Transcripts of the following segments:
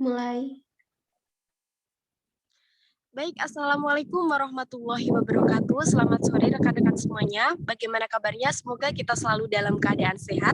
mulai. Baik, Assalamualaikum warahmatullahi wabarakatuh. Selamat sore rekan-rekan semuanya. Bagaimana kabarnya? Semoga kita selalu dalam keadaan sehat.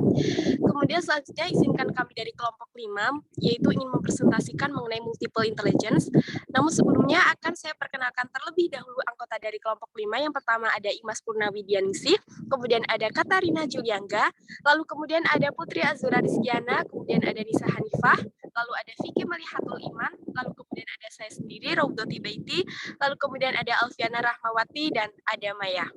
Kemudian selanjutnya izinkan kami dari kelompok 5, yaitu ingin mempresentasikan mengenai multiple intelligence. Namun sebelumnya akan saya perkenalkan terlebih dahulu anggota dari kelompok 5. Yang pertama ada Imas Purnawidianingsih, kemudian ada Katarina Juliangga, lalu kemudian ada Putri Azura Rizkiana, kemudian ada Nisa Hanifah, lalu ada Vicky Melihatul Iman, lalu kemudian ada saya sendiri, Raudhati Baiti, lalu kemudian ada Alfiana Rahmawati, dan ada Maya.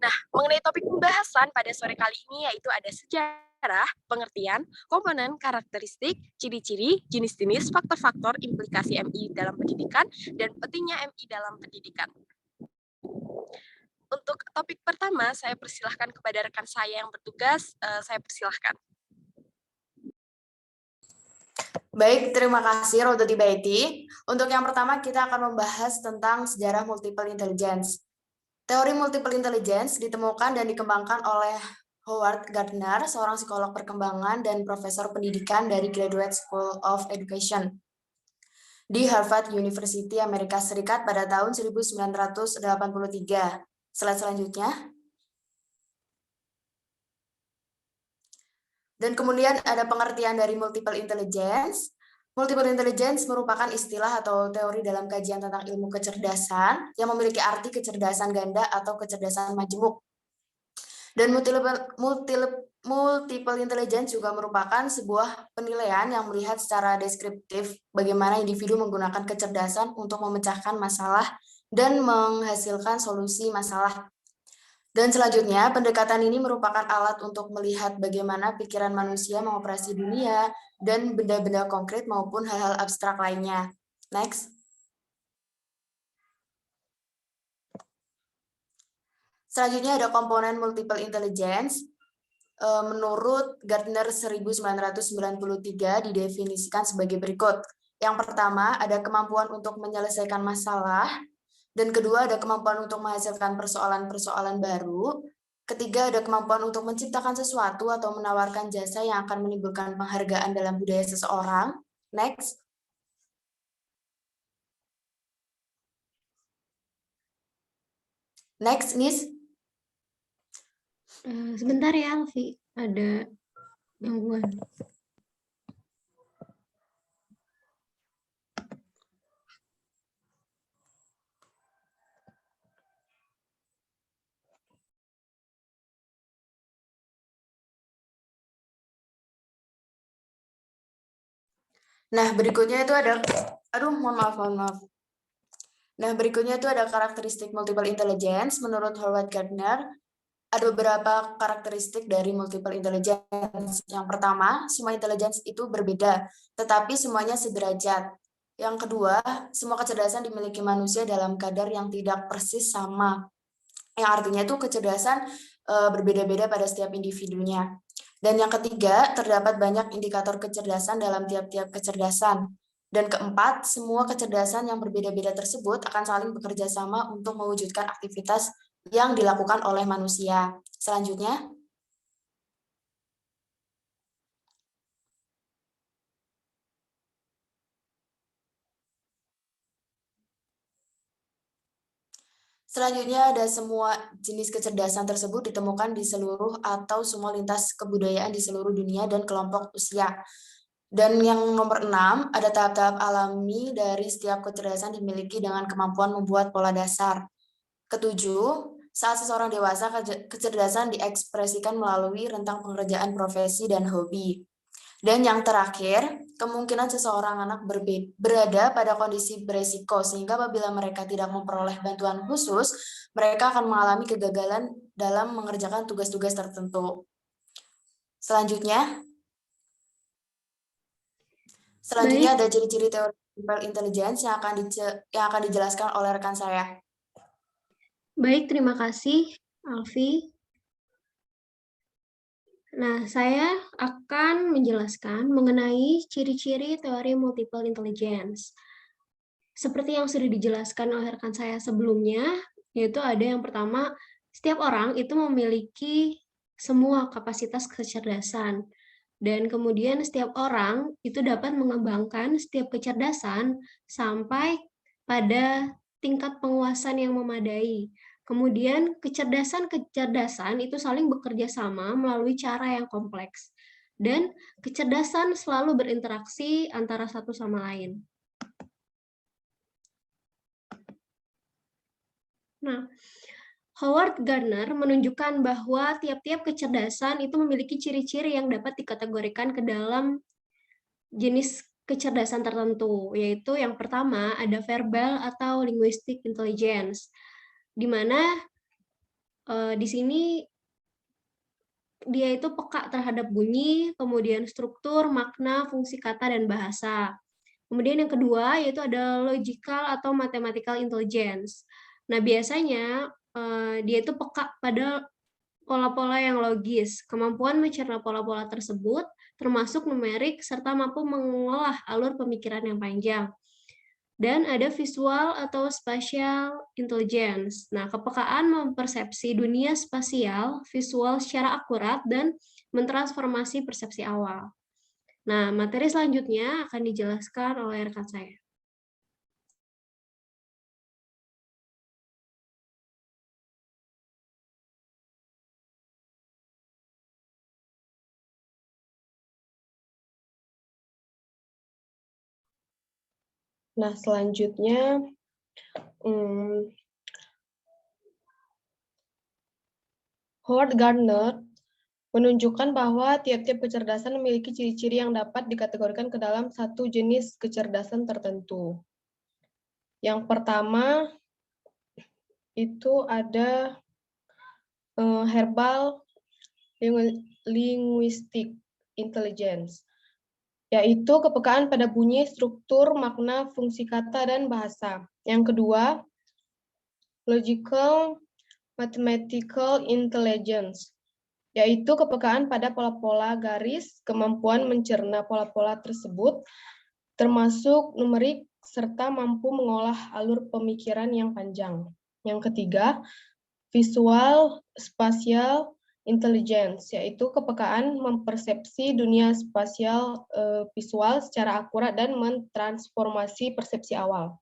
Nah, mengenai topik pembahasan pada sore kali ini yaitu ada sejarah, pengertian, komponen, karakteristik, ciri-ciri, jenis-jenis, faktor-faktor, implikasi MI dalam pendidikan, dan pentingnya MI dalam pendidikan. Untuk topik pertama, saya persilahkan kepada rekan saya yang bertugas, saya persilahkan. Baik, terima kasih Raudhati Baiti. Untuk yang pertama kita akan membahas tentang sejarah multiple intelligence. Teori multiple intelligence ditemukan dan dikembangkan oleh Howard Gardner, seorang psikolog perkembangan dan profesor pendidikan dari Graduate School of Education di Harvard University, Amerika Serikat pada tahun 1983. Slide selanjutnya. Dan kemudian ada pengertian dari multiple intelligence. Multiple intelligence merupakan istilah atau teori dalam kajian tentang ilmu kecerdasan yang memiliki arti kecerdasan ganda atau kecerdasan majemuk. Dan multiple intelligence juga merupakan sebuah penilaian yang melihat secara deskriptif bagaimana individu menggunakan kecerdasan untuk memecahkan masalah dan menghasilkan solusi masalah. Dan selanjutnya, pendekatan ini merupakan alat untuk melihat bagaimana pikiran manusia mengoperasi dunia dan benda-benda konkret maupun hal-hal abstrak lainnya. Next. Selanjutnya ada komponen multiple intelligence. Menurut Gardner 1993 didefinisikan sebagai berikut. Yang pertama, ada kemampuan untuk menyelesaikan masalah. Dan kedua, ada kemampuan untuk menghasilkan persoalan-persoalan baru. Ketiga, ada kemampuan untuk menciptakan sesuatu atau menawarkan jasa yang akan menimbulkan penghargaan dalam budaya seseorang. Next. Next, Nis. Sebentar ya, Alfi. Ada gangguan. Nah, berikutnya itu ada, mohon maaf. Nah, berikutnya itu ada karakteristik multiple intelligence. Menurut Howard Gardner, ada beberapa karakteristik dari multiple intelligence. Yang pertama, semua intelligence itu berbeda, tetapi semuanya sederajat. Yang kedua, semua kecerdasan dimiliki manusia dalam kadar yang tidak persis sama. Yang artinya itu kecerdasan berbeda-beda pada setiap individunya. Dan yang ketiga, terdapat banyak indikator kecerdasan dalam tiap-tiap kecerdasan. Dan keempat, semua kecerdasan yang berbeda-beda tersebut akan saling bekerja sama untuk mewujudkan aktivitas yang dilakukan oleh manusia. Selanjutnya. Selanjutnya ada semua jenis kecerdasan tersebut ditemukan di seluruh atau semua lintas kebudayaan di seluruh dunia dan kelompok usia. Dan yang nomor 6, ada tahap-tahap alami dari setiap kecerdasan dimiliki dengan kemampuan membuat pola dasar. Ketujuh, saat seseorang dewasa, kecerdasan diekspresikan melalui rentang pengerjaan profesi dan hobi. Dan yang terakhir, kemungkinan seseorang anak berada pada kondisi beresiko, sehingga apabila mereka tidak memperoleh bantuan khusus, mereka akan mengalami kegagalan dalam mengerjakan tugas-tugas tertentu. Selanjutnya ada ciri-ciri teori multiple intelligence yang akan dijelaskan oleh rekan saya. Baik, terima kasih, Alfi. Nah, saya akan menjelaskan mengenai ciri-ciri teori multiple intelligence. Seperti yang sudah dijelaskan oleh rekan saya sebelumnya, yaitu ada yang pertama, setiap orang itu memiliki semua kapasitas kecerdasan. Dan kemudian setiap orang itu dapat mengembangkan setiap kecerdasan sampai pada tingkat penguasaan yang memadai. Kemudian kecerdasan itu saling bekerja sama melalui cara yang kompleks. Dan kecerdasan selalu berinteraksi antara satu sama lain. Nah, Howard Gardner menunjukkan bahwa tiap-tiap kecerdasan itu memiliki ciri-ciri yang dapat dikategorikan ke dalam jenis kecerdasan tertentu, yaitu yang pertama ada verbal atau linguistic intelligence, di mana di sini dia itu peka terhadap bunyi, kemudian struktur, makna, fungsi kata, dan bahasa. Kemudian yang kedua yaitu ada logical atau mathematical intelligence. Nah, biasanya dia itu peka pada pola-pola yang logis, kemampuan mencerna pola-pola tersebut, termasuk numerik, serta mampu mengolah alur pemikiran yang panjang. Dan ada visual atau spatial intelligence. Nah, kepekaan mempersepsi dunia spasial, visual secara akurat, dan mentransformasi persepsi awal. Nah, materi selanjutnya akan dijelaskan oleh rekan saya. Nah, selanjutnya Howard Gardner menunjukkan bahwa tiap-tiap kecerdasan memiliki ciri-ciri yang dapat dikategorikan ke dalam satu jenis kecerdasan tertentu. Yang pertama itu ada verbal linguistic intelligence, yaitu kepekaan pada bunyi, struktur, makna, fungsi kata, dan bahasa. Yang kedua, logical mathematical intelligence, yaitu kepekaan pada pola-pola garis, kemampuan mencerna pola-pola tersebut, termasuk numerik, serta mampu mengolah alur pemikiran yang panjang. Yang ketiga, visual spatial intelligence, yaitu kepekaan mempersepsi dunia spasial visual secara akurat dan mentransformasi persepsi awal.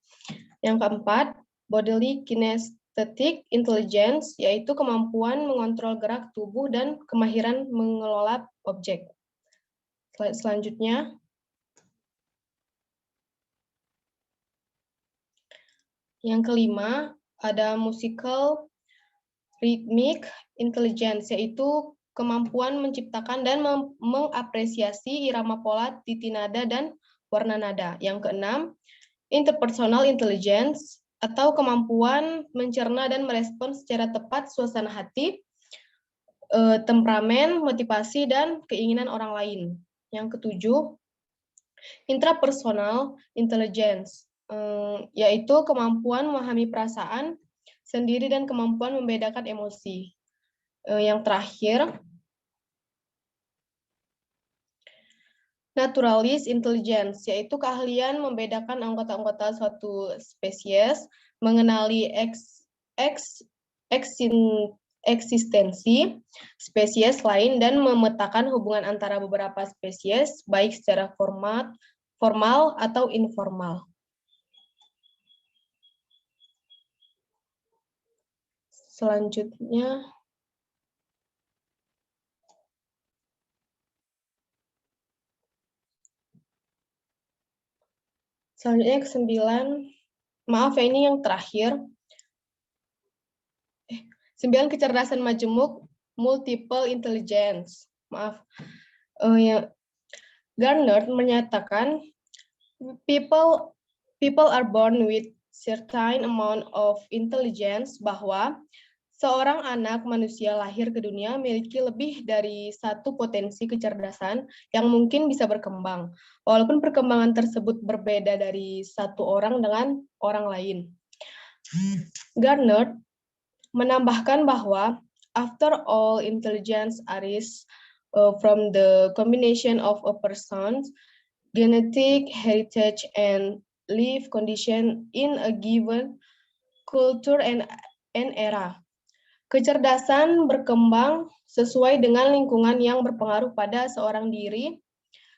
Yang keempat, bodily kinesthetic intelligence, yaitu kemampuan mengontrol gerak tubuh dan kemahiran mengelola objek. Slide selanjutnya. Yang kelima, ada musical rhythmic intelligence, yaitu kemampuan menciptakan dan mengapresiasi irama pola, titi nada, dan warna nada. Yang keenam, interpersonal intelligence, atau kemampuan mencerna dan merespons secara tepat suasana hati, temperamen, motivasi, dan keinginan orang lain. Yang ketujuh, intrapersonal intelligence, yaitu kemampuan memahami perasaan sendiri dan kemampuan membedakan emosi. Yang terakhir, naturalist intelligence, yaitu keahlian membedakan anggota-anggota suatu spesies, mengenali eksistensi spesies lain, dan memetakan hubungan antara beberapa spesies, baik secara formal atau informal. Selanjutnya, ke-9, maaf ya ini yang terakhir. 9 kecerdasan majemuk multiple intelligence. Maaf. Gardner menyatakan people are born with certain amount of intelligence, bahwa seorang anak manusia lahir ke dunia memiliki lebih dari satu potensi kecerdasan yang mungkin bisa berkembang, walaupun perkembangan tersebut berbeda dari satu orang dengan orang lain. Gardner menambahkan bahwa after all, intelligence arises from the combination of a person's genetic heritage and life condition in a given culture and era. Kecerdasan berkembang sesuai dengan lingkungan yang berpengaruh pada seorang diri,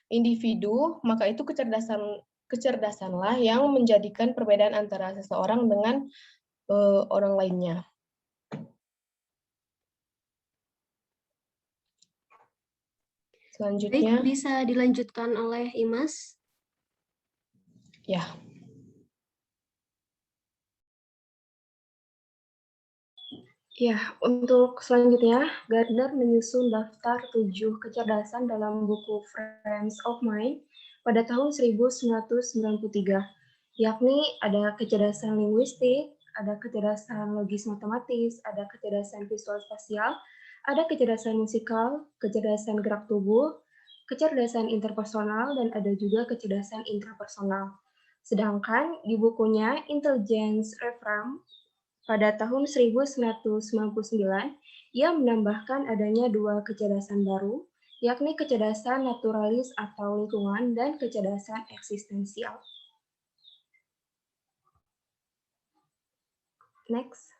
individu, maka itu kecerdasanlah yang menjadikan perbedaan antara seseorang dengan orang lainnya. Selanjutnya, Baik, bisa dilanjutkan oleh Imas. ya. Ya, untuk selanjutnya, Gardner menyusun daftar 7 kecerdasan dalam buku Frames of Mind pada tahun 1993, yakni ada kecerdasan linguistik, ada kecerdasan logis matematis, ada kecerdasan visual spasial, ada kecerdasan musikal, kecerdasan gerak tubuh, kecerdasan interpersonal, dan ada juga kecerdasan intrapersonal. Sedangkan di bukunya Intelligence Reform pada tahun 1999, ia menambahkan adanya 2 kecerdasan baru, yakni kecerdasan naturalis atau lingkungan dan kecerdasan eksistensial. Next.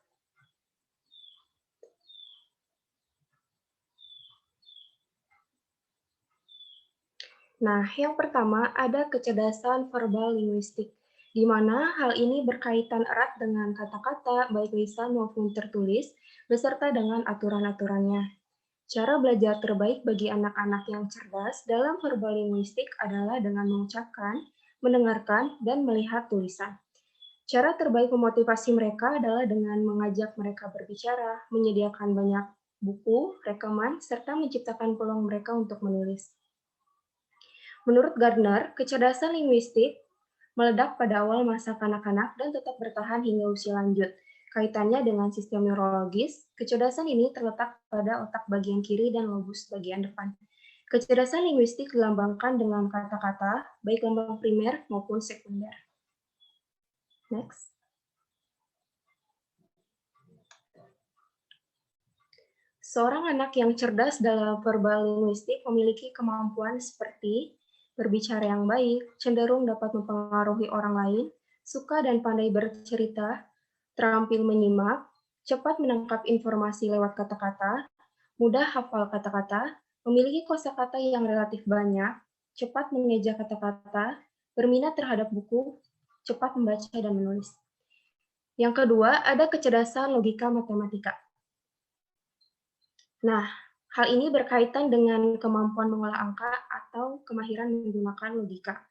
Nah, yang pertama ada kecerdasan verbal linguistik, di mana hal ini berkaitan erat dengan kata-kata, baik lisan maupun tertulis, beserta dengan aturan-aturannya. Cara belajar terbaik bagi anak-anak yang cerdas dalam verbal linguistik adalah dengan mengucapkan, mendengarkan, dan melihat tulisan. Cara terbaik memotivasi mereka adalah dengan mengajak mereka berbicara, menyediakan banyak buku, rekaman, serta menciptakan peluang mereka untuk menulis. Menurut Gardner, kecerdasan linguistik meledak pada awal masa kanak-kanak dan tetap bertahan hingga usia lanjut. Kaitannya dengan sistem neurologis, kecerdasan ini terletak pada otak bagian kiri dan lobus bagian depan. Kecerdasan linguistik dilambangkan dengan kata-kata, baik lambang primer maupun sekunder. Next. Seorang anak yang cerdas dalam verbal linguistik memiliki kemampuan seperti berbicara yang baik, cenderung dapat mempengaruhi orang lain, suka dan pandai bercerita, terampil menyimak, cepat menangkap informasi lewat kata-kata, mudah hafal kata-kata, memiliki kosakata yang relatif banyak, cepat mengeja kata-kata, berminat terhadap buku, cepat membaca dan menulis. Yang kedua, ada kecerdasan logika matematika. Nah, hal ini berkaitan dengan kemampuan mengolah angka atau kemahiran menggunakan logika.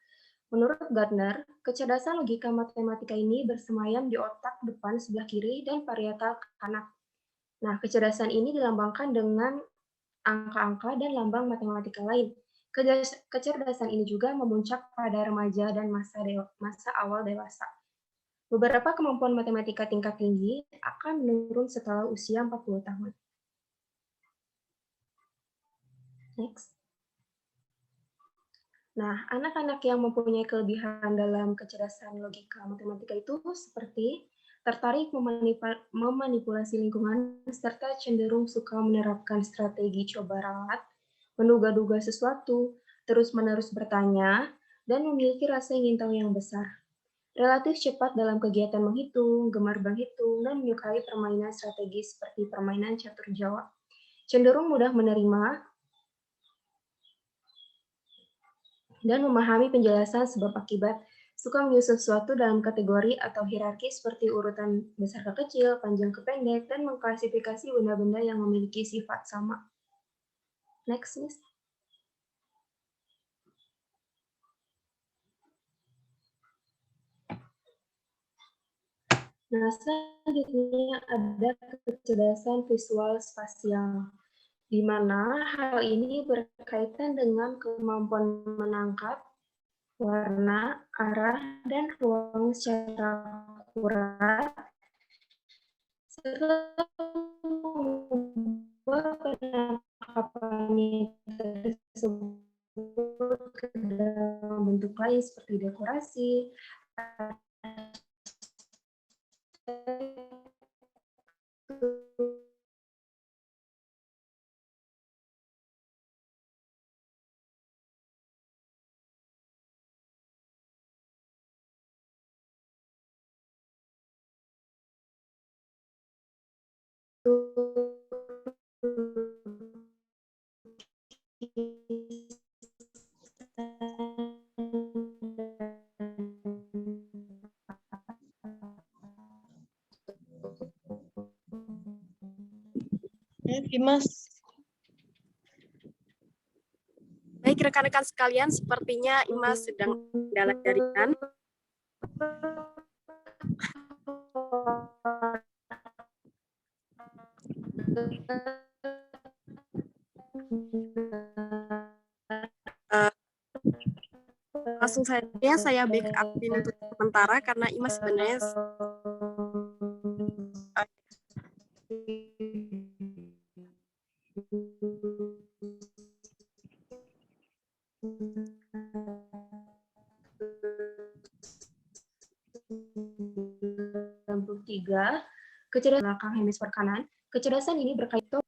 Menurut Gardner, kecerdasan logika matematika ini bersemayam di otak depan sebelah kiri dan parietal kanan. Nah, kecerdasan ini dilambangkan dengan angka-angka dan lambang matematika lain. Kecerdasan ini juga memuncak pada remaja dan masa awal dewasa. Beberapa kemampuan matematika tingkat tinggi akan menurun setelah usia 40 tahun. Next. Nah, anak-anak yang mempunyai kelebihan dalam kecerdasan logika matematika itu seperti tertarik memanipulasi lingkungan, serta cenderung suka menerapkan strategi coba ralat, menduga-duga sesuatu, terus-menerus bertanya, dan memiliki rasa ingin tahu yang besar. Relatif cepat dalam kegiatan menghitung, gemar berhitung, dan menyukai permainan strategis seperti permainan catur Jawa. Cenderung mudah menerima dan memahami penjelasan sebab akibat, suka menyusun sesuatu dalam kategori atau hierarki seperti urutan besar ke kecil, panjang ke pendek, dan mengklasifikasi benda-benda yang memiliki sifat sama. Next, Miss. Nah, selanjutnya ada kecerdasan visual spasial, di mana hal ini berkaitan dengan kemampuan menangkap warna, arah, dan ruang secara akurat, serta mengubah penangkapannya tersebut ke dalam bentuk lain seperti dekorasi, Mas. Baik rekan-rekan sekalian, sepertinya Imas sedang dalam jaringan. Langsung saja saya backupin untuk sementara karena Imas sebenarnya kecerdasan belakang hemisfer kanan. Kecerdasan ini berkaitan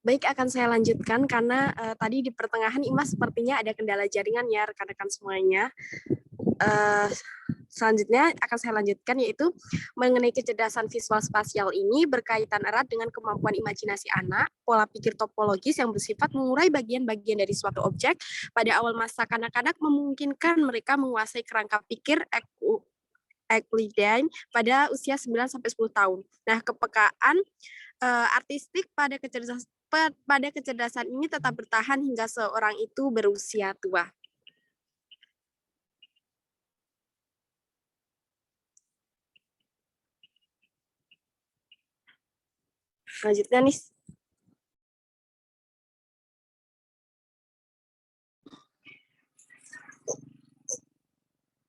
baik, akan saya lanjutkan karena tadi di pertengahan Imas sepertinya ada kendala jaringan ya rekan-rekan semuanya. Selanjutnya akan saya lanjutkan yaitu mengenai kecerdasan visual spasial ini berkaitan erat dengan kemampuan imajinasi anak, pola pikir topologis yang bersifat mengurai bagian-bagian dari suatu objek pada awal masa kanak-kanak memungkinkan mereka menguasai kerangka pikir Euclidean pada usia 9-10 tahun. Nah, kepekaan artistik pada kecerdasan ini tetap bertahan hingga seorang itu berusia tua. Selanjutnya nih.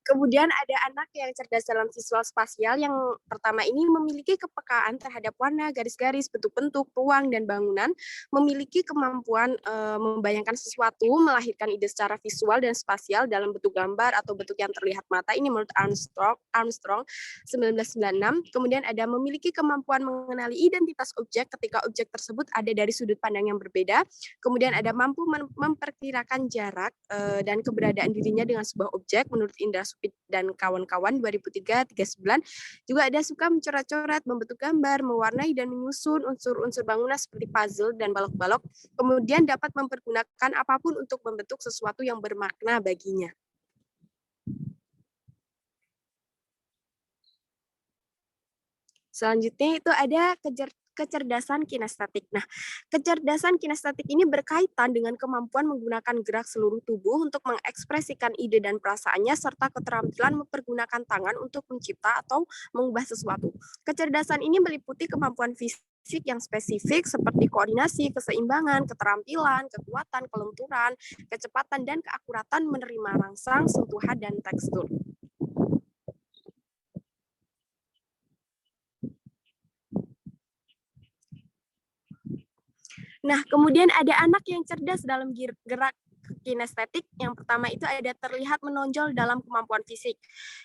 Kemudian ada anak yang cerdas dalam visual spasial yang pertama ini memiliki kepekaan terhadap warna, garis-garis, bentuk-bentuk, ruang, dan bangunan, memiliki kemampuan membayangkan sesuatu, melahirkan ide secara visual dan spasial dalam bentuk gambar atau bentuk yang terlihat mata. Ini menurut Armstrong 1996. Kemudian ada memiliki kemampuan mengenali identitas objek ketika objek tersebut ada dari sudut pandang yang berbeda. Kemudian ada mampu memperkirakan jarak dan keberadaan dirinya dengan sebuah objek menurut Indra dan kawan-kawan 2003-39. Juga ada suka mencoret-coret, membentuk gambar, mewarnai dan menyusun unsur-unsur bangunan seperti puzzle dan balok-balok. Kemudian dapat mempergunakan apapun untuk membentuk sesuatu yang bermakna baginya. Selanjutnya itu ada kecerdasan kinestetik. Nah, kecerdasan kinestetik ini berkaitan dengan kemampuan menggunakan gerak seluruh tubuh untuk mengekspresikan ide dan perasaannya serta keterampilan mempergunakan tangan untuk mencipta atau mengubah sesuatu. Kecerdasan ini meliputi kemampuan fisik yang spesifik seperti koordinasi, keseimbangan, keterampilan, kekuatan, kelenturan, kecepatan, dan keakuratan menerima rangsang, sentuhan, dan tekstur. Nah, kemudian ada anak yang cerdas dalam gerak kinestetik. Yang pertama itu ada terlihat menonjol dalam kemampuan fisik.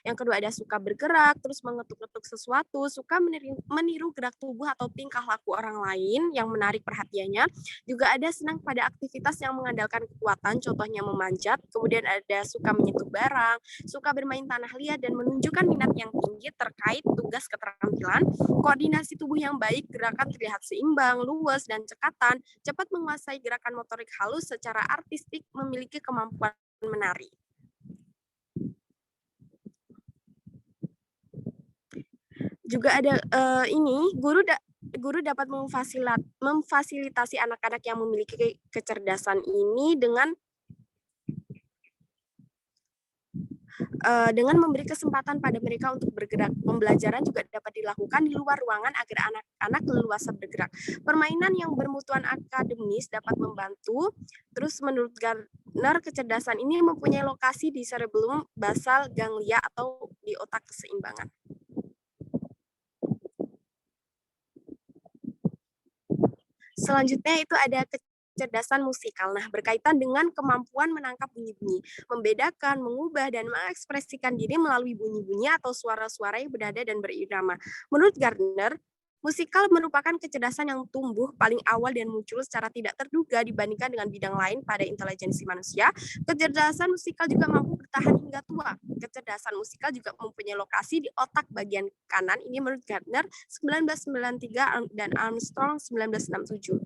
Yang kedua ada suka bergerak, terus mengetuk-ketuk sesuatu, suka meniru gerak tubuh atau tingkah laku orang lain yang menarik perhatiannya. Juga ada senang pada aktivitas yang mengandalkan kekuatan, contohnya memanjat. Kemudian ada suka menyentuh barang, suka bermain tanah liat, dan menunjukkan minat yang tinggi terkait tugas keterampilan. Koordinasi tubuh yang baik, gerakan terlihat seimbang, luwes, dan cekatan, cepat menguasai gerakan motorik halus secara artistik, memiliki kemampuan menari. Juga ada guru dapat memfasilitasi anak-anak yang memiliki kecerdasan ini dengan memberi kesempatan pada mereka untuk bergerak. Pembelajaran juga dapat dilakukan di luar ruangan agar anak-anak leluasa bergerak. Permainan yang bermutuan akademis dapat membantu. Terus menurut Gardner, kecerdasan ini mempunyai lokasi di cerebellum, basal ganglia atau di otak keseimbangan. Selanjutnya itu ada kecerdasan musikal. Nah, berkaitan dengan kemampuan menangkap bunyi-bunyi, membedakan, mengubah, dan mengekspresikan diri melalui bunyi-bunyi atau suara-suara yang bernada dan berirama. Menurut Gardner, musikal merupakan kecerdasan yang tumbuh paling awal dan muncul secara tidak terduga dibandingkan dengan bidang lain pada intelijensi manusia. Kecerdasan musikal juga mampu bertahan hingga tua. Kecerdasan musikal juga mempunyai lokasi di otak bagian kanan. Ini menurut Gardner 1993 dan Armstrong 1967.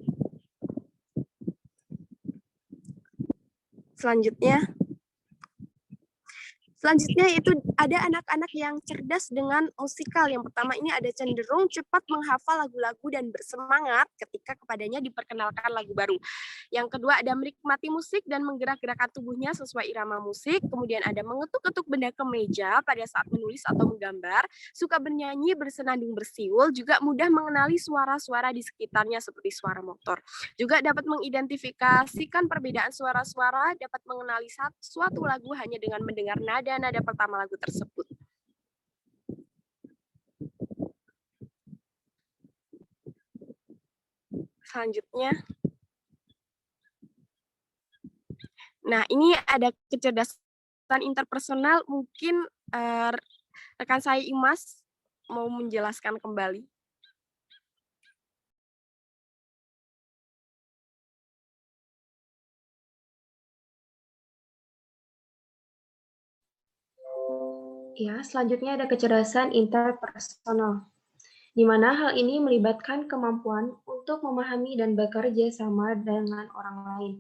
Selanjutnya itu ada anak-anak yang cerdas dengan musikal. Yang pertama ini ada cenderung cepat menghafal lagu-lagu dan bersemangat ketika kepadanya diperkenalkan lagu baru. Yang kedua ada menikmati musik dan menggerak-gerakkan tubuhnya sesuai irama musik. Kemudian ada mengetuk-ketuk benda ke meja pada saat menulis atau menggambar. Suka bernyanyi, bersenandung, bersiul. Juga mudah mengenali suara-suara di sekitarnya seperti suara motor. Juga dapat mengidentifikasikan perbedaan suara-suara, dapat mengenali suatu lagu hanya dengan mendengar nada pertama lagu tersebut. Selanjutnya, nah ini ada kecerdasan interpersonal, mungkin rekan saya Imas mau menjelaskan kembali. Ya, selanjutnya ada kecerdasan interpersonal, di mana hal ini melibatkan kemampuan untuk memahami dan bekerja sama dengan orang lain.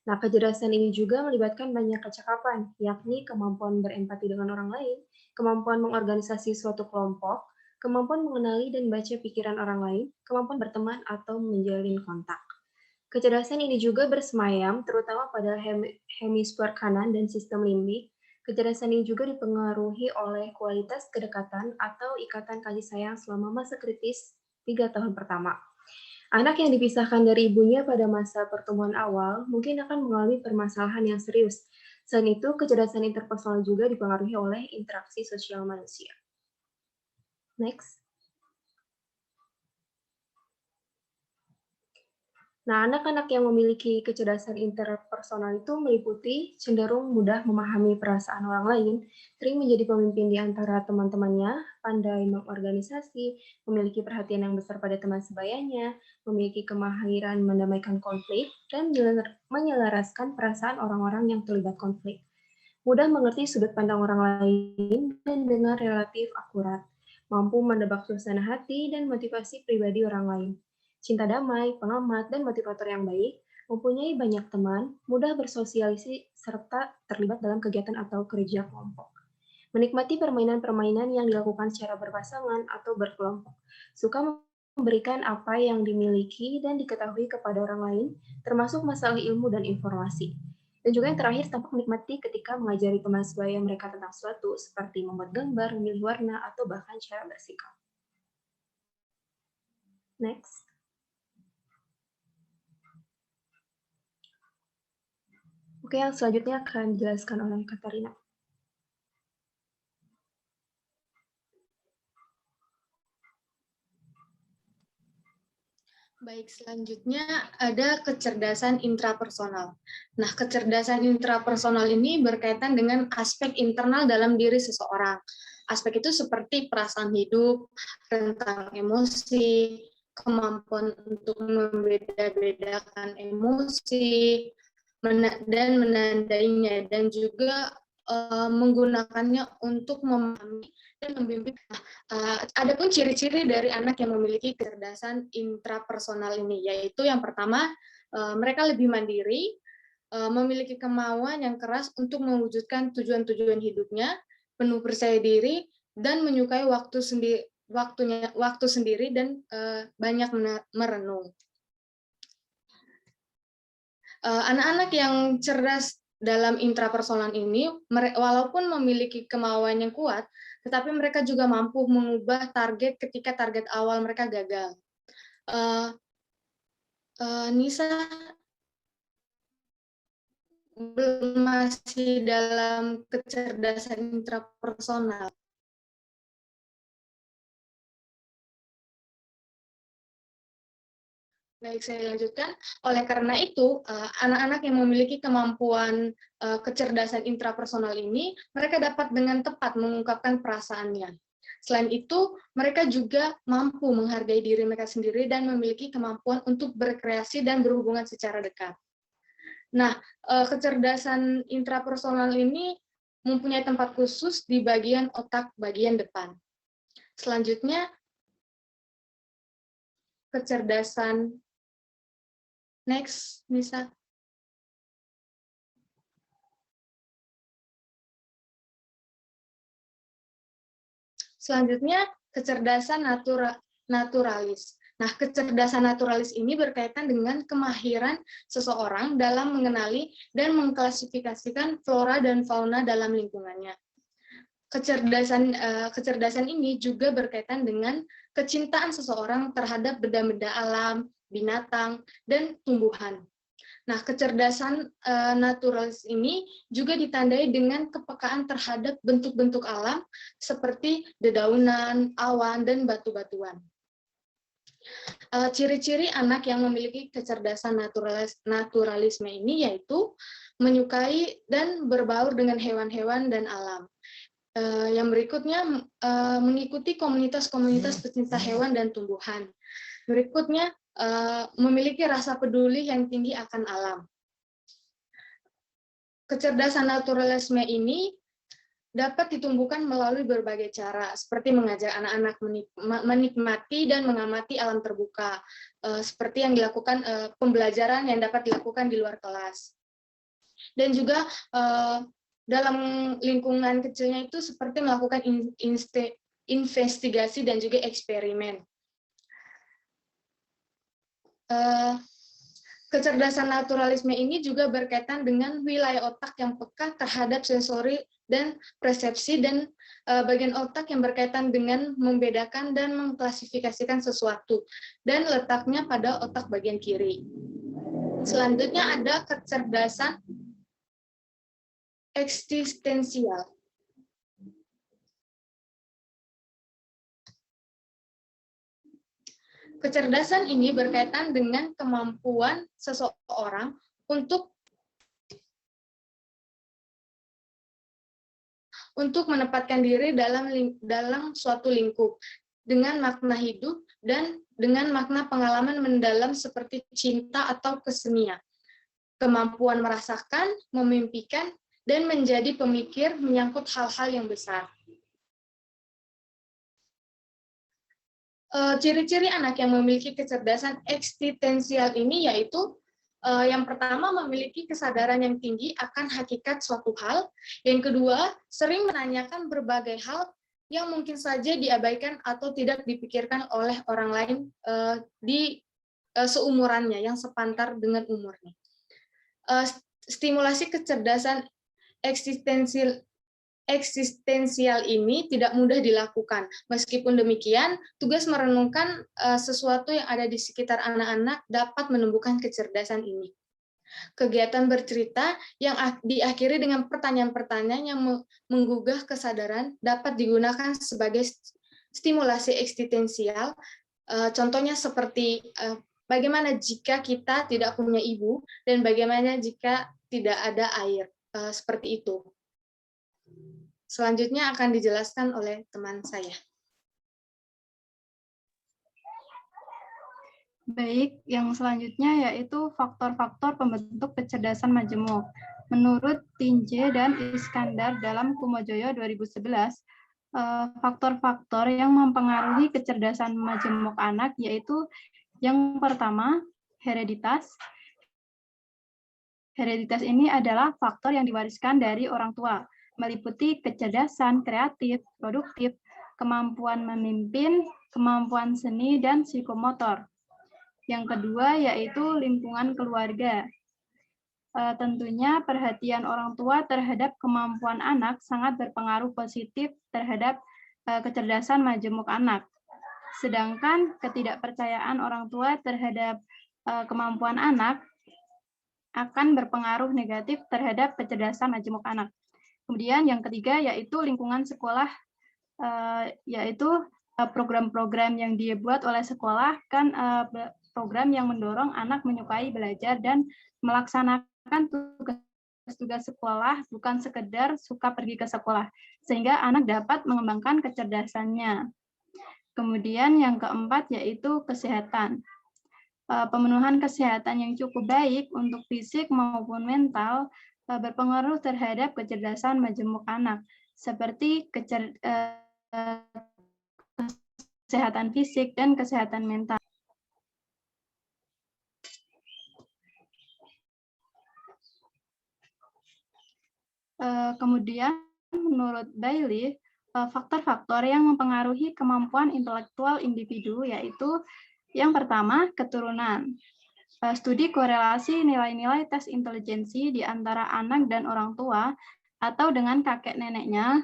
Nah, kecerdasan ini juga melibatkan banyak kecakapan, yakni kemampuan berempati dengan orang lain, kemampuan mengorganisasi suatu kelompok, kemampuan mengenali dan baca pikiran orang lain, kemampuan berteman atau menjalin kontak. Kecerdasan ini juga bersemayam terutama pada hemisfer kanan dan sistem limbik. Kecerdasan ini juga dipengaruhi oleh kualitas kedekatan atau ikatan kasih sayang selama masa kritis 3 tahun pertama. Anak yang dipisahkan dari ibunya pada masa pertumbuhan awal mungkin akan mengalami permasalahan yang serius. Selain itu, kecerdasan interpersonal juga dipengaruhi oleh interaksi sosial manusia. Next. Nah, anak-anak yang memiliki kecerdasan interpersonal itu meliputi cenderung mudah memahami perasaan orang lain, sering menjadi pemimpin di antara teman-temannya, pandai mengorganisasi, memiliki perhatian yang besar pada teman sebayanya, memiliki kemahiran mendamaikan konflik, dan menyelaraskan perasaan orang-orang yang terlibat konflik. Mudah mengerti sudut pandang orang lain dan dengan relatif akurat, mampu menebak suasana hati dan motivasi pribadi orang lain. Cinta damai, pengamat, dan motivator yang baik, mempunyai banyak teman, mudah bersosialisasi, serta terlibat dalam kegiatan atau kerja kelompok. Menikmati permainan-permainan yang dilakukan secara berpasangan atau berkelompok. Suka memberikan apa yang dimiliki dan diketahui kepada orang lain, termasuk masalah ilmu dan informasi. Dan juga yang terakhir, tampak menikmati ketika mengajari teman sebaya mereka tentang sesuatu, seperti membuat gambar, memilih warna, atau bahkan cara bersikap. Next. Oke, yang selanjutnya akan dijelaskan oleh Katarina. Baik, selanjutnya ada kecerdasan intrapersonal. Nah, kecerdasan intrapersonal ini berkaitan dengan aspek internal dalam diri seseorang. Aspek itu seperti perasaan hidup, rentang emosi, kemampuan untuk membeda-bedakan emosi, dan menandainya, dan juga menggunakannya untuk memahami dan membimbing. Adapun ciri-ciri dari anak yang memiliki kecerdasan intrapersonal ini, yaitu yang pertama, mereka lebih mandiri, memiliki kemauan yang keras untuk mewujudkan tujuan-tujuan hidupnya, penuh percaya diri, dan menyukai waktu sendiri dan banyak merenung. Anak-anak yang cerdas dalam intrapersonal ini, walaupun memiliki kemauan yang kuat, tetapi mereka juga mampu mengubah target ketika target awal mereka gagal. Nisa belum masih dalam kecerdasan intrapersonal. Baik, saya lanjutkan. Oleh karena itu, anak-anak yang memiliki kemampuan kecerdasan intrapersonal ini, mereka dapat dengan tepat mengungkapkan perasaannya. Selain itu, mereka juga mampu menghargai diri mereka sendiri dan memiliki kemampuan untuk berkreasi dan berhubungan secara dekat. Nah, kecerdasan intrapersonal ini mempunyai tempat khusus di bagian otak bagian depan. Selanjutnya, kecerdasan next, Nisa. Selanjutnya, kecerdasan naturalis. Nah, kecerdasan naturalis ini berkaitan dengan kemahiran seseorang dalam mengenali dan mengklasifikasikan flora dan fauna dalam lingkungannya. Kecerdasan ini juga berkaitan dengan kecintaan seseorang terhadap benda-benda alam, binatang, dan tumbuhan. Nah, kecerdasan naturalis ini juga ditandai dengan kepekaan terhadap bentuk-bentuk alam seperti dedaunan, awan, dan batu-batuan. Ciri-ciri anak yang memiliki kecerdasan naturalisme ini yaitu menyukai dan berbaur dengan hewan-hewan dan alam. Yang berikutnya, mengikuti komunitas-komunitas pecinta hewan dan tumbuhan. Berikutnya, memiliki rasa peduli yang tinggi akan alam. Kecerdasan naturalisme ini dapat ditumbuhkan melalui berbagai cara, seperti mengajak anak-anak menikmati dan mengamati alam terbuka, seperti yang dilakukan pembelajaran yang dapat dilakukan di luar kelas. Dan juga dalam lingkungan kecilnya itu seperti melakukan investigasi dan juga eksperimen. Kecerdasan naturalisme ini juga berkaitan dengan wilayah otak yang peka terhadap sensori dan persepsi, dan bagian otak yang berkaitan dengan membedakan dan mengklasifikasikan sesuatu, dan letaknya pada otak bagian kiri. Selanjutnya ada kecerdasan eksistensial. Kecerdasan ini berkaitan dengan kemampuan seseorang untuk menempatkan diri dalam suatu lingkup dengan makna hidup dan dengan makna pengalaman mendalam seperti cinta atau kesenian. Kemampuan merasakan, memimpikan, dan menjadi pemikir menyangkut hal-hal yang besar. Ciri-ciri anak yang memiliki kecerdasan eksistensial ini yaitu yang pertama, memiliki kesadaran yang tinggi akan hakikat suatu hal. Yang kedua, sering menanyakan berbagai hal yang mungkin saja diabaikan atau tidak dipikirkan oleh orang lain di seumurannya, yang sepantar dengan umurnya. Stimulasi kecerdasan eksistensial ini tidak mudah dilakukan. Meskipun demikian, tugas merenungkan sesuatu yang ada di sekitar anak-anak dapat menumbuhkan kecerdasan ini. Kegiatan bercerita yang diakhiri dengan pertanyaan-pertanyaan yang menggugah kesadaran dapat digunakan sebagai stimulasi eksistensial. Contohnya seperti bagaimana jika kita tidak punya ibu dan bagaimana jika tidak ada air, seperti itu. Selanjutnya akan dijelaskan oleh teman saya. Baik, yang selanjutnya yaitu faktor-faktor pembentuk kecerdasan majemuk. Menurut Tinje dan Iskandar dalam Kumojoyo 2011, faktor-faktor yang mempengaruhi kecerdasan majemuk anak yaitu yang pertama, hereditas. Hereditas ini adalah faktor yang diwariskan dari orang tua, meliputi kecerdasan kreatif, produktif, kemampuan memimpin, kemampuan seni, dan psikomotor. Yang kedua yaitu lingkungan keluarga. Tentunya perhatian orang tua terhadap kemampuan anak sangat berpengaruh positif terhadap kecerdasan majemuk anak. Sedangkan ketidakpercayaan orang tua terhadap kemampuan anak akan berpengaruh negatif terhadap kecerdasan majemuk anak. Kemudian yang ketiga yaitu lingkungan sekolah, yaitu program-program yang dibuat oleh sekolah kan program yang mendorong anak menyukai belajar dan melaksanakan tugas sekolah, bukan sekedar suka pergi ke sekolah, sehingga anak dapat mengembangkan kecerdasannya. Kemudian yang keempat yaitu kesehatan. Pemenuhan kesehatan yang cukup baik untuk fisik maupun mental berpengaruh terhadap kecerdasan majemuk anak, seperti kesehatan fisik dan kesehatan mental. Kemudian menurut Bailey, faktor-faktor yang mempengaruhi kemampuan intelektual individu yaitu yang pertama, keturunan. Studi korelasi nilai-nilai tes intelijensi di antara anak dan orang tua atau dengan kakek neneknya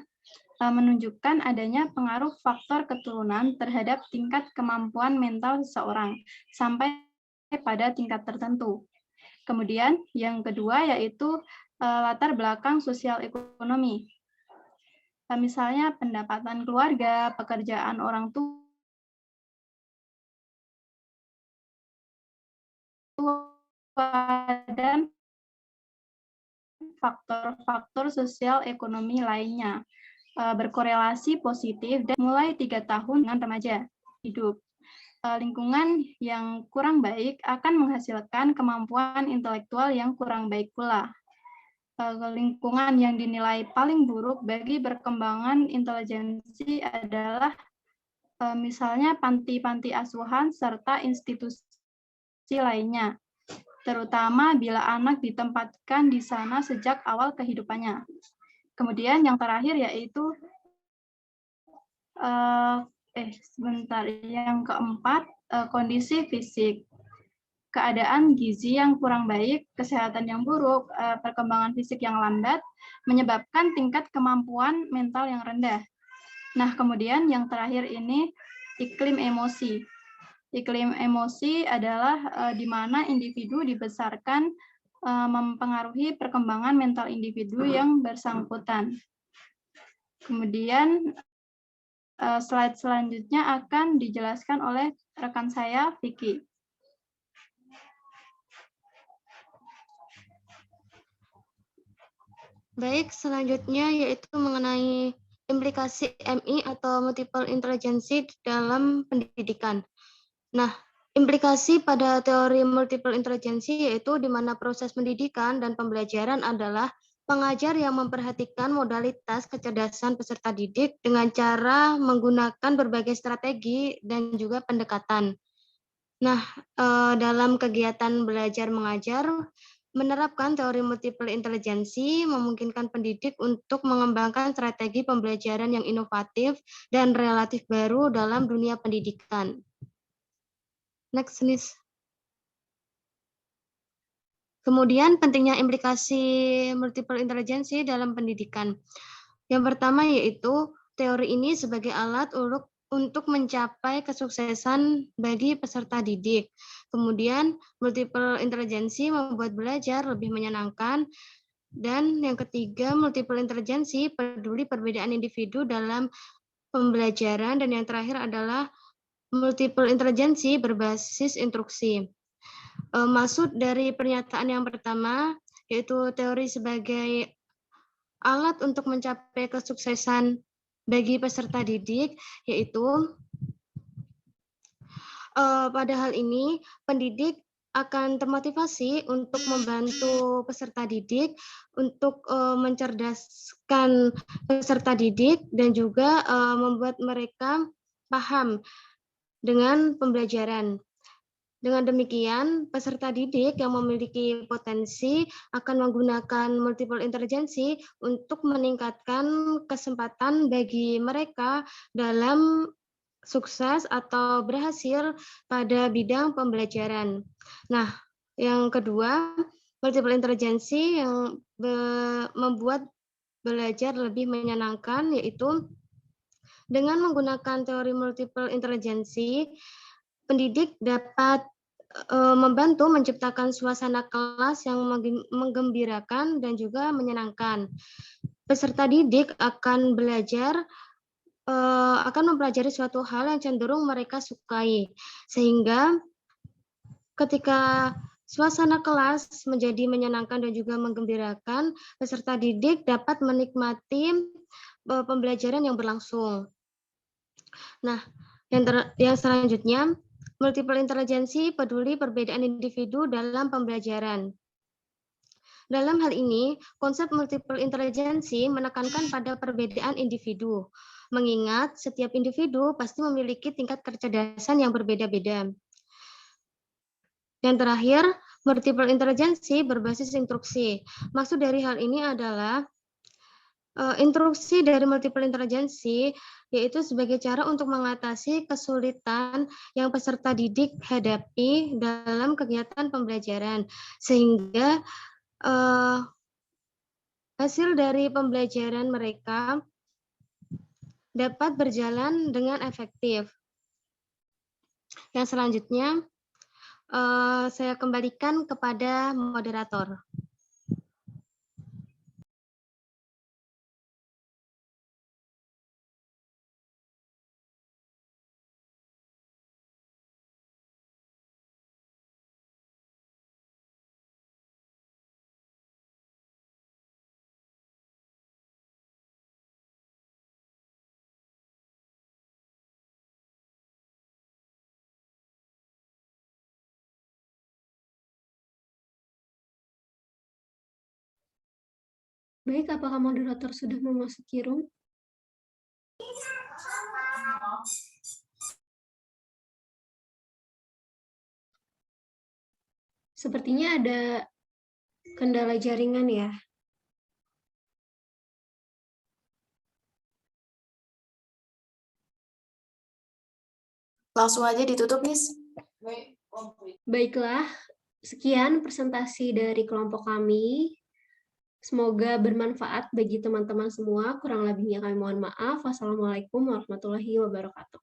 menunjukkan adanya pengaruh faktor keturunan terhadap tingkat kemampuan mental seseorang sampai pada tingkat tertentu. Kemudian yang kedua yaitu latar belakang sosial ekonomi. Misalnya pendapatan keluarga, pekerjaan orang tua, dan faktor-faktor sosial ekonomi lainnya berkorelasi positif dan mulai 3 tahun dengan remaja hidup. Lingkungan yang kurang baik akan menghasilkan kemampuan intelektual yang kurang baik pula. Lingkungan yang dinilai paling buruk bagi perkembangan intelijensi adalah misalnya panti-panti asuhan serta institusi lainnya, terutama bila anak ditempatkan di sana sejak awal kehidupannya. Kemudian yang terakhir yaitu yang keempat, kondisi fisik. Keadaan gizi yang kurang baik, kesehatan yang buruk, perkembangan fisik yang lambat, menyebabkan tingkat kemampuan mental yang rendah. Nah, kemudian yang terakhir ini, iklim emosi. Iklim emosi adalah di mana individu dibesarkan mempengaruhi perkembangan mental individu yang bersangkutan. Kemudian slide selanjutnya akan dijelaskan oleh rekan saya, Vicky. Baik, selanjutnya yaitu mengenai implikasi MI atau multiple intelligence dalam pendidikan. Nah, implikasi pada teori multiple intelligence yaitu di mana proses pendidikan dan pembelajaran adalah pengajar yang memperhatikan modalitas kecerdasan peserta didik dengan cara menggunakan berbagai strategi dan juga pendekatan. Nah, dalam kegiatan belajar mengajar, menerapkan teori multiple intelligence memungkinkan pendidik untuk mengembangkan strategi pembelajaran yang inovatif dan relatif baru dalam dunia pendidikan. Next, Nis. Kemudian pentingnya implikasi multiple intelligence dalam pendidikan. Yang pertama yaitu teori ini sebagai alat untuk mencapai kesuksesan bagi peserta didik. Kemudian multiple intelligence membuat belajar lebih menyenangkan. Dan yang ketiga, multiple intelligence peduli perbedaan individu dalam pembelajaran. Dan yang terakhir adalah multiple intelligence berbasis instruksi. Maksud dari pernyataan yang pertama yaitu teori sebagai alat untuk mencapai kesuksesan bagi peserta didik, yaitu pada hal ini pendidik akan termotivasi untuk membantu peserta didik untuk mencerdaskan peserta didik dan juga membuat mereka paham dengan pembelajaran. Dengan demikian, peserta didik yang memiliki potensi akan menggunakan multiple intelligence untuk meningkatkan kesempatan bagi mereka dalam sukses atau berhasil pada bidang pembelajaran. Nah, yang kedua, multiple intelligence yang membuat belajar lebih menyenangkan, yaitu dengan menggunakan teori multiple intelligence, pendidik dapat membantu menciptakan suasana kelas yang menggembirakan dan juga menyenangkan. Peserta didik akan mempelajari suatu hal yang cenderung mereka sukai, sehingga Ketika suasana kelas menjadi menyenangkan dan juga menggembirakan, peserta didik dapat menikmati pembelajaran yang berlangsung. Nah, yang selanjutnya, multiple intelligency peduli perbedaan individu dalam pembelajaran. Dalam hal ini, konsep multiple intelligency menekankan pada perbedaan individu, mengingat setiap individu pasti memiliki tingkat kecerdasan yang berbeda-beda. Yang terakhir, multiple intelligency berbasis instruksi. Maksud dari hal ini adalah instruksi dari multiple intelligency yaitu sebagai cara untuk mengatasi kesulitan yang peserta didik hadapi dalam kegiatan pembelajaran, sehingga hasil dari pembelajaran mereka dapat berjalan dengan efektif. Yang selanjutnya, saya kembalikan kepada moderator. Baik, apakah moderator sudah memasuki room? Sepertinya ada kendala jaringan ya. Langsung aja ditutup, Miss. Baiklah, sekian presentasi dari kelompok kami. Semoga bermanfaat bagi teman-teman semua. Kurang lebihnya kami mohon maaf. Wassalamualaikum warahmatullahi wabarakatuh.